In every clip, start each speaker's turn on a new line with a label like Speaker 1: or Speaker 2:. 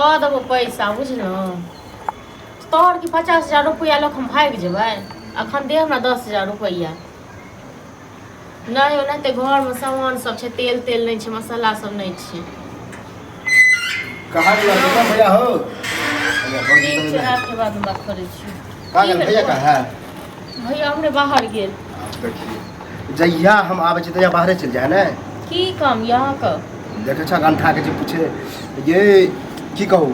Speaker 1: दऽ देबो पैसा बुझलहुँ तोहर कि 50,000 रुपया लऽ हम भागि जेबै अखन दे हमरा 10,000 रुपया नहीं ओनाहिते घरमे सामान सब छै तेल नहीं छै मसाला सब नहीं छै
Speaker 2: कहाँ गेल भैया हो
Speaker 1: ठीक छै रात के बाद हम बात करै छी
Speaker 2: कहाँ गेल भैया कहाँ है
Speaker 1: भैया हमरे बाहर गेल
Speaker 2: देखिए जहिया हम आवे छी तहिया बाहरे चल जाए ना
Speaker 1: की काम यहाँ का
Speaker 2: देखे छ गंठा के जे पूछे ये की कहूँ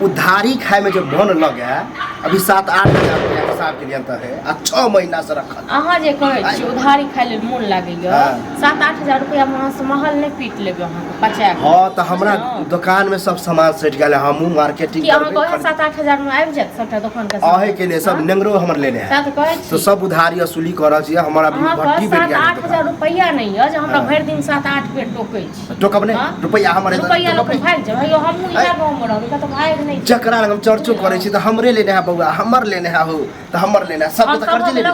Speaker 2: उधारी खाए में जो मन लगे अभी 7-8 हजार रुपया हिसाब के लिए है आ 6 महीना से रखल
Speaker 1: अहाँ जे कहै छी उधारी खाए ले मोन लागैया 7-8 हजार रुपया में से महल नहीं पीट लेबे अहाँ पचा के
Speaker 2: हां तो हमरा दुकान में सब सामान सेट गेल हमहू मार्केटिंग
Speaker 1: कि अहाँ कहे 7-8 हजार में आबि जात सबटा दुकान के
Speaker 2: आहे के लिए सब नेंगरो हमर लेने है तो सब उधारी वसूली करल छी हमरा भी भट्टी बेट गेल
Speaker 1: 7-8 हजार रुपया नहीं है जे हमरा भर दिन 7-8 बेर टोकै छी
Speaker 2: टोकब ने रुपया हमर
Speaker 1: रुपया लोग भाग जाय भैया हमहू इहा गांव में रहबै त भाग नहीं
Speaker 2: जकरा हम चर्चो करे छी त हमरे लेने है बउआ हमर लेने है हो त हमर लेने है सब त कर्जे लेने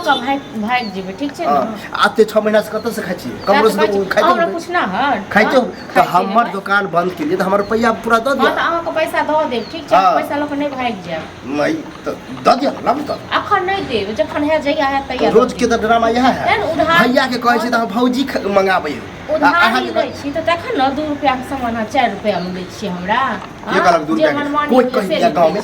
Speaker 1: भाग जेबै ठीक छै न
Speaker 2: आते 6 महीना से कत से खाइ छी कमरो से खाइ
Speaker 1: हमरा कुछ ना हट
Speaker 2: खाइ तो हमर दुकान बंद के लिए त हमर रुपया पूरा द दिया
Speaker 1: त अहाँ के पैसा द देब ठीक छै पैसा लोग नहीं भाग जाय
Speaker 2: नहीं त द दिया लब त
Speaker 1: अखन नहीं देब जखन है जइया है तैयार
Speaker 2: रोज के त ड्रामा यह है भैया के कहै छी त भौजी मंगाबै
Speaker 1: उधारी दै छी त तखन न 2 रुपया के सामान 4 रुपया में दै छी हमरा
Speaker 2: के कहलक 2 रुपया कोई कहि दिया गांव में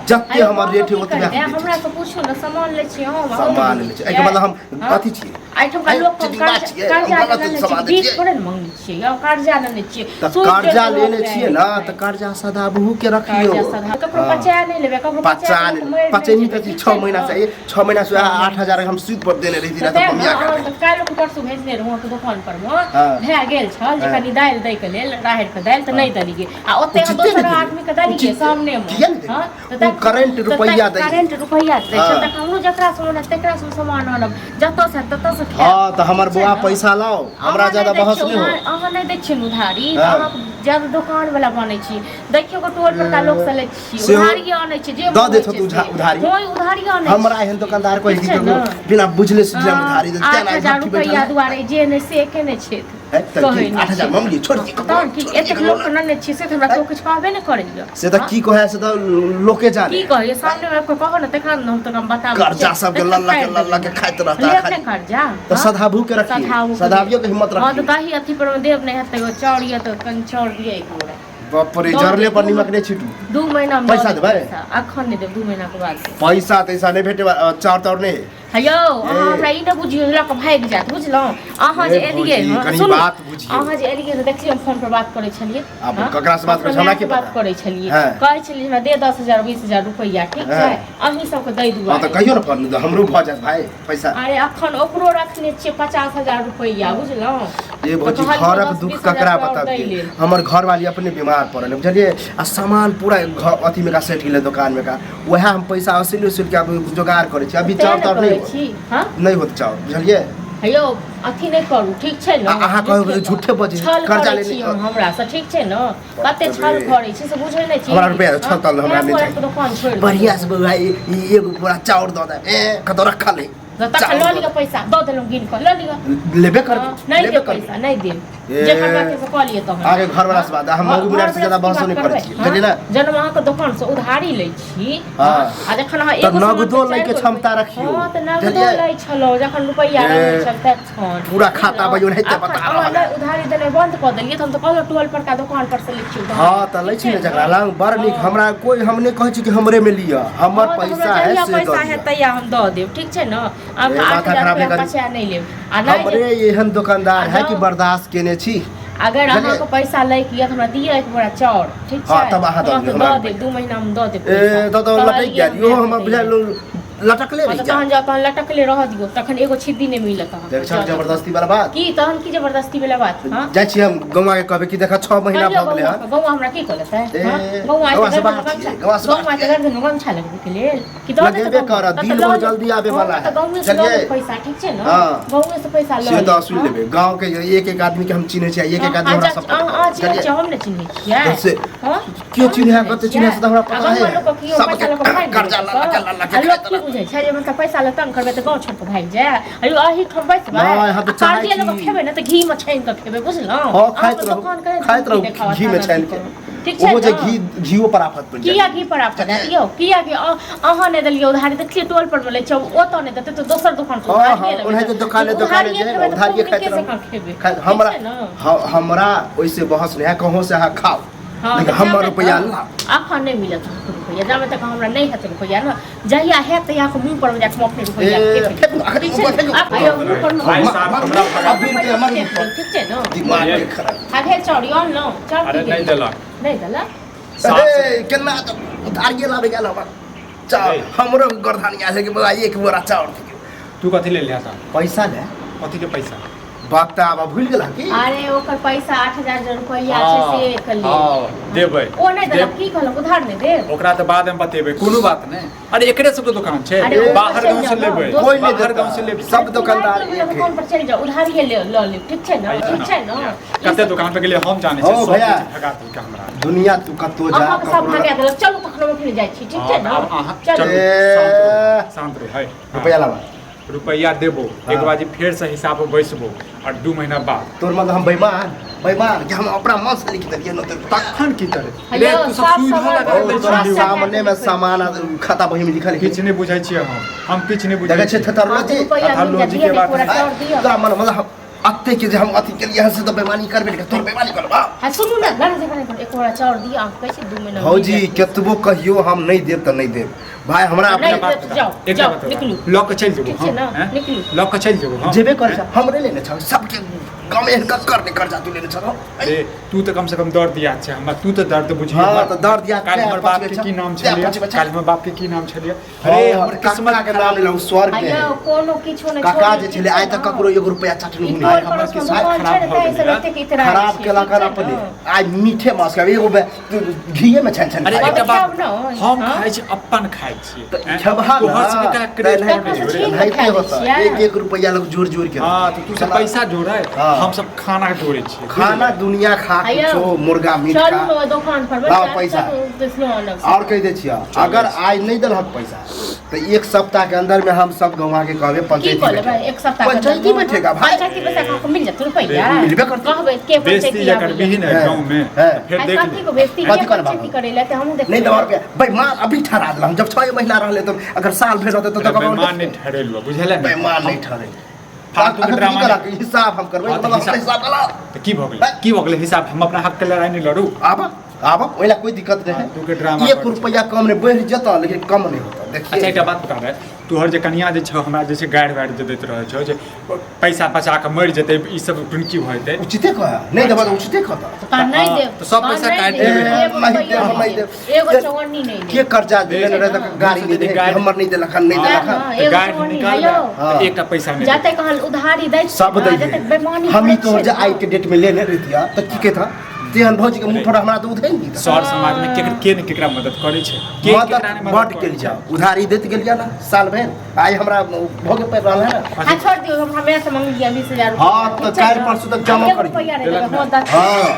Speaker 2: जत्ते हमर रेट है ओतबे
Speaker 1: हमरा से पूछो न सामान लै छी हम
Speaker 2: सामान लै छी एके मतलब हम अथी छी
Speaker 1: आइठम का लोग कर्जा बीच करे न मांगै छी या कर्जा लेने छी
Speaker 2: कर्जा लेने छी ना त कर्जा सदाबहू के रखियो
Speaker 1: ककरो पचा नहीं लेबे ककरो
Speaker 2: पचा नहीं त 6 महीना से 6 महीना से 8,000 हम सूद पर देने रही ना त कमिया कर
Speaker 1: काल्हि को परसू भेजने रहू के दुकान पर में भए गेल छल जे कनी दालि दै के लेल राहड़ के दालि त नहीं दलिए आ ओते हम दोसर आदमी के दलिए सामने में हां
Speaker 2: त करंट रुपया दै
Speaker 1: करंट रुपया दै छै त हमहु जकरा से तेकरा से सामान आनब जतो से ततो से
Speaker 2: हां त हमर बुआ पैसा लाओ हमरा ज्यादा बहस नहीं हो
Speaker 1: अहाँ नहीं दै छी उधारी अहाँ ज्यादा दुकान वाला बनै छी देखियो को टोल पर का लोग से लै छी उधारी आनै छी जे
Speaker 2: द देथो तू उधारी
Speaker 1: कोई उधारी आनै
Speaker 2: हमरा एहन दुकानदार कोई बिना बुझले से उधारी दे
Speaker 1: 8,000 रुपया दुआरे जे ने से के ने छै
Speaker 2: 8,000 मामली छोड़ दी
Speaker 1: तहन की एते लोग के नन्ने छी से हमरा तो कुछ कहबे नहीं करैया
Speaker 2: से त की कहै से त लोके जाने
Speaker 1: की कहै सामने में कोई कहो न तखन हम तो हम बताब
Speaker 2: कर्जा सब के लल्ला के खाइत रहता है
Speaker 1: खाली कर्जा
Speaker 2: तो सदाबू के रखिए सदाबियो के हिम्मत रखिए
Speaker 1: हां तो ताही अथी पर देव नहीं हेतै चौड़िया तो कन चौड़ दिए एक बोरा
Speaker 2: बाप रे जरले पर निमक नहीं छिटू
Speaker 1: 2 महीना में
Speaker 2: पैसा देबै
Speaker 1: अखन नहीं देब 2 महीना के बाद
Speaker 2: पैसा तैसा नहीं भेटे चार तौर नहीं
Speaker 1: हेयो हमरा ई न बुझियो ल के भाग जात बुझलौ अहाँ जे एलिए
Speaker 2: कनी बात बुझियो
Speaker 1: अहाँ जे एलिए त देखियो हम फोन पर बात करै छलिए
Speaker 2: अब ककरा से बात करै हमरा के
Speaker 1: बात करै छलिए कहै छलिए हमरा दे 10,000 20,000 रुपया ठीक छै अहीं सब के दई दुआ
Speaker 2: त कहियो न फोन हमरो भ जात भाई पैसा
Speaker 1: अरे अखन ओकरो रखने छिए 50,000 रुपया बुझलौ
Speaker 2: ये भौजी घरक दुख ककरा बताबिए हमर घर वाली अपने बीमार पड़ल बुझलिए आ सामान पूरा अथी में का सेट गेले दुकान में का वह हम पैसा वसूल के अब जुगाड़ करे छी अभी चार तौर नहीं नहीं होत चाव बुझलिए
Speaker 1: हेयो अथी नहीं करू ठीक छै न
Speaker 2: अहाँ कहबै झूठे बजे कर्जा लेने
Speaker 1: हमरा से ठीक छै न कते छल करै छी से बुझै नै छी
Speaker 2: हमरा रुपया छल तल हमरा नहीं बढ़िया से भाई एगो पूरा चाउर द दे ए कतो रखा ले
Speaker 1: तक ल लियो पैसा द देलौ गिन के ल लियो
Speaker 2: लेबे कर
Speaker 1: नहीं दे पैसा नहीं दे जे करबा के से क लिए तो
Speaker 2: आगे घर वाला से बात हम मंगू मिनट से ज्यादा बहस नहीं करै छी बुझलिए ना
Speaker 1: जन वहां के दुकान से उधारी लै छी आ जखन अहाँ
Speaker 2: एगो नगदो लै के क्षमता रखियो
Speaker 1: हां त नगदो लै छलो जखन रुपया रहै छल त
Speaker 2: पूरा खाता बजो नहीं ते बता
Speaker 1: रहल उधारी देले बंद क देलिए त हम त कहलो टोल पर का दुकान पर से लै छी
Speaker 2: हां त लै छी ने जकरा लंग बड़ नीक हमरा कोई हम नहीं कहै छी कि हमरे में लिया हमर पैसा है से
Speaker 1: पैसा है तैया हम द देब ठीक छै न अब 8,000 रुपया पचा नहीं लेब आ
Speaker 2: हमरे एहन दुकानदार है कि बर्दाश्त केने छी
Speaker 1: अगर अहाँ को पैसा लै के हमरा दिए एक बोरा चाउर ठीक छै
Speaker 2: हां तब अहाँ
Speaker 1: द देब 2 महीना में द देब
Speaker 2: ए त लटक गेल यो हम बुझल लटकले रही
Speaker 1: तहन जा तहन लटकले रह दियो तखन एगो छिद्दी नहीं मिलत अहाँ
Speaker 2: देख छ जबरदस्ती वाला बात
Speaker 1: की तहन की जबरदस्ती वाला बात हां
Speaker 2: जाय छी हम गौवा के कहबे कि देखा 6 महीना भ गेलै हां
Speaker 1: गौवा हमरा की कहलत है हां गौवा से बात गौवा के गर्दन गम छा लगबे के लेल कि द
Speaker 2: देबे कर दिन बहुत जल्दी आवे वाला है
Speaker 1: चलिए पैसा ठीक छै न गौवा से पैसा ल
Speaker 2: से तो सुन लेबे गांव के एक आदमी के हम चिन्हे छी एक आदमी हमरा सब
Speaker 1: चलिए हम ने चिन्हे छियै
Speaker 2: से क्यों चिन्हे कते चिन्हे से हमरा पता है सब कर्जा ला के
Speaker 1: बुझै छै जे मतलब पैसा ल तंग करबे त गांव छोड़ के भाग जाय अरे अही ठम बैसबे
Speaker 2: हां तो
Speaker 1: चाय लोग खेबे न त घी में छान के खेबे बुझलौ
Speaker 2: हां खाइत रहो घी में छान के
Speaker 1: ठीक छै
Speaker 2: वो जे
Speaker 1: ने?
Speaker 2: घीओ पर आफत पड़
Speaker 1: किया घी पर आप दे दियो किया कि अहाँ ने देलियो उधारी देखलिए टोल पर ले छ ओ तो ने देते तो दोसर दुकान पर
Speaker 2: उन्हें तो दुकाने जे उधारी खातिर हमरा ओइसे बहस नहीं है कहूं से हाँ खाओ लेकिन हमर रुपया ला
Speaker 1: अखन नहीं मिलत रुपया जामे तक हमरा नहीं है रुपया ना जहिया है त या को मुंह पर जा के अपने रुपया आप आयो मुंह पर
Speaker 3: भाई साहब हमरा फगा
Speaker 1: ठीक छै ना
Speaker 2: दिमाग के खराब
Speaker 1: आगे चढ़ियो न चढ़
Speaker 3: अरे नहीं देलक
Speaker 1: नहीं दला
Speaker 2: ए केना तो उधारी लाबे गेल हम चाल हमरो गर्दनिया से के बा एक बोरा चाउर थी
Speaker 3: तू कथी ले लिया था
Speaker 2: पैसा ले
Speaker 3: कथी के पैसा
Speaker 2: बाकता अब भूल गेला की
Speaker 1: अरे ओकर पैसा 8000 रुपया छै से कर ले
Speaker 3: हां देबै
Speaker 1: ओ नहीं दला की कहल उधार नहीं दे
Speaker 3: ओकरा त बाद में बतेबै कोनो बात नहीं अरे एकरे सब के दुकान छै
Speaker 1: अरे वो
Speaker 3: बाहर गांव से लेबै
Speaker 2: कोई नहीं
Speaker 3: बाहर
Speaker 2: देता।
Speaker 3: गांव से लेबै
Speaker 2: सब दुकानदार एक है।
Speaker 1: दुकान पर चल जाओ उधारी ले ल ले ठीक छै ना ठीक छै ना
Speaker 3: कते दुकान पे गेलिए हम जाने
Speaker 2: हो
Speaker 3: छै
Speaker 2: भैया।
Speaker 3: भगा देलकै हमरा
Speaker 2: दुनिया तू कतो जा
Speaker 1: अहाँ सब भागा देलक चलू तखन फिर जाइ छी ठीक छै ना
Speaker 3: अब अहाँ
Speaker 1: चलू
Speaker 3: चलू शांत रहो है
Speaker 2: रुपया लावा
Speaker 3: रुपया देबो एक बाजी फेर से हिसाब बैसबो और 2 महीना बाद
Speaker 2: तोर मतलब हम बेईमान कि हम अपना मन से लिख देलिए न तो
Speaker 3: तखन की करे
Speaker 1: हेलो,
Speaker 3: रे तू सब
Speaker 1: साफ
Speaker 3: सुविधा
Speaker 1: सामान
Speaker 3: लगा दे
Speaker 1: बोलो,
Speaker 3: छी
Speaker 1: साफ
Speaker 2: सामने में सामान खाता बही में लिखल है
Speaker 3: किछ नहीं बुझाई छी हम किछ नहीं बुझाई
Speaker 2: देखै छै थेटरोलॉजी
Speaker 3: थेटरोलॉजी के बात
Speaker 1: पूरा
Speaker 3: नहीं।
Speaker 1: छोड़ दियो
Speaker 2: तोरा मन मतलब अत्ते के जे हम अथी के लिए से तो बेईमानी करबे के तोर बेईमानी करबा
Speaker 1: हां सुनू ना घर से कने एक बोरा चाउर दियो आप कैसे 2 महीना
Speaker 2: भौजी केतबो कहियो हम नहीं देब त नहीं देब भाई हमरा अपने
Speaker 1: नहीं
Speaker 2: बात
Speaker 1: देब, जाओ
Speaker 3: एक
Speaker 1: जाओ
Speaker 3: बात
Speaker 1: निकलू
Speaker 3: लॉक के चल जेबो
Speaker 1: ठीक छै ना निकलू
Speaker 3: लॉक के चल जेबो हां
Speaker 2: जेबे कर हमरे लेने छ सबके गांव में इनका कर दे कर्जा तू लेने छ
Speaker 3: अरे तू तो कम से कम दर्द दिया छै हमरा तू तो दर्द बुझी
Speaker 2: हां तो दर्द दिया
Speaker 3: काल हमर बाप के की नाम छलिए काल हमर बाप के की नाम छलिए अरे हमर किस्मत
Speaker 2: के नाम ले स्वर्ग में
Speaker 1: आयो कोनो किछो नहीं
Speaker 2: काका जे छले आइ तक ककरो 1 रुपया चाटनी
Speaker 1: ई
Speaker 2: नहीं
Speaker 1: टोल
Speaker 3: हमर
Speaker 1: पर
Speaker 3: किस्मत
Speaker 1: दुकान
Speaker 3: खराब
Speaker 1: छै
Speaker 3: भऽ
Speaker 1: से
Speaker 3: गेलै।
Speaker 1: लगते की तरह
Speaker 2: खराब केला कर अपने आज मीठे मास का एगो घीए में छन छन
Speaker 3: अरे
Speaker 1: बात
Speaker 3: एकटा बात
Speaker 1: खाओ ना,
Speaker 3: हम
Speaker 1: हाँ?
Speaker 3: खाइ छी अपन खाइ छी
Speaker 2: तो छबहा
Speaker 3: तू हंस के का करे
Speaker 2: नहीं
Speaker 1: नहीं
Speaker 2: होता
Speaker 1: छियै।
Speaker 2: 1 रुपया लोग जोड़ जोड़ के
Speaker 3: हां तो तू सब पैसा जोड़े
Speaker 2: हाँ।
Speaker 3: हम सब खाना जोड़े छी
Speaker 2: खाना दुनिया खा
Speaker 1: आयो,
Speaker 2: कुछो मुर्गा मीट
Speaker 1: चलू
Speaker 2: खा
Speaker 1: ना दुकान पर
Speaker 2: लाओ पैसा।
Speaker 1: और
Speaker 2: और कह दे छिया अगर आज नहीं दलहक पैसा तो 1 सप्ताह के अंदर में हम सब गंवा के कहबे
Speaker 1: की
Speaker 2: पंचायती
Speaker 1: कहले
Speaker 2: बैठे।
Speaker 1: भाई एक सप्ताह
Speaker 2: पंचायती बैठेगा भाई
Speaker 1: पंचायती पैसा कहाँ मिल जाता रुपया
Speaker 2: मिलबे करता।
Speaker 1: कहबे के
Speaker 3: बेइज्जती
Speaker 1: पंचायती
Speaker 3: या कर भी
Speaker 1: आवे
Speaker 3: ना गांव में
Speaker 2: है।
Speaker 3: फिर देख
Speaker 1: कथी को बेइज्जती
Speaker 2: कथी
Speaker 1: के
Speaker 2: करबा?
Speaker 1: पंचायती करेला त हमहु देख
Speaker 2: नहीं दवा रुपया बेईमान अभी ठहरा दिला हम जब 6 महीना रहले तो अगर साल भर रहते तो
Speaker 3: बेईमान नहीं ठहरेलुआ बुझले ना
Speaker 2: बेईमान नहीं ठहरे
Speaker 3: फालतू के ड्रामा
Speaker 2: करा हिसाब हम करबै
Speaker 3: हाँ, तो
Speaker 2: मतलब
Speaker 3: हिसाब-
Speaker 2: हिसाब वाला
Speaker 3: तो की भऽ गेलै की भऽ गेलै हिसाब हम अपना हक के लड़ाई नहीं लड़ू
Speaker 2: आब ओइला कोई दिक्कत नहीं
Speaker 3: हाँ, तू के ड्रामा
Speaker 2: है 1
Speaker 3: कर।
Speaker 2: रुपया कम नहीं बढ़ जता लेकिन कम नहीं होता
Speaker 3: अच्छा
Speaker 2: देखिए
Speaker 3: एकटा बात बता रहे तोहर जे कनिया जे छौ हमरा जे छै गाड़ि वाड़ि जे दैत रहै छौ जे पैसा बचा के मरि जेतै ई सब टुनकी भऽ जेतै
Speaker 2: उचिते कहा नहीं दबा तो उचिते खाता
Speaker 1: ता नहीं दे
Speaker 3: तो सब पैसा काटि देबै।
Speaker 1: एगो चवन्नी नहीं
Speaker 2: के कर्जा देने रहे तो गाड़ी नहीं दे
Speaker 3: गाड़ी-
Speaker 2: हमर नहीं देलक नहीं देलक
Speaker 3: गाड़ि निकाल
Speaker 2: हाँ।
Speaker 3: एकटा पैसा नहीं
Speaker 1: जाते कहल उधारी दै
Speaker 2: सब दे
Speaker 1: जाते बेईमानी
Speaker 2: हम ही
Speaker 1: करै
Speaker 2: तो
Speaker 1: छै
Speaker 2: जे
Speaker 1: ना।
Speaker 2: आई के डेट में लेने रहितिया तो की के था तेहन भौजी के मुंह पर हमरा तो उधै नहीं था
Speaker 3: सर समाज में के ने केकरा मदद करै छै के केकरा ने
Speaker 2: मदद बड के लिया उधारी देत गेलिया ना साल भर आई हमरा भोगे पे रहल है ना
Speaker 1: हाँ छोड़ दियो हम हमें से मांग लिया 20000
Speaker 2: हाँ, तो काल्हि परसों तक जमा करियो।
Speaker 1: रुपया रे हाँ
Speaker 2: हाँ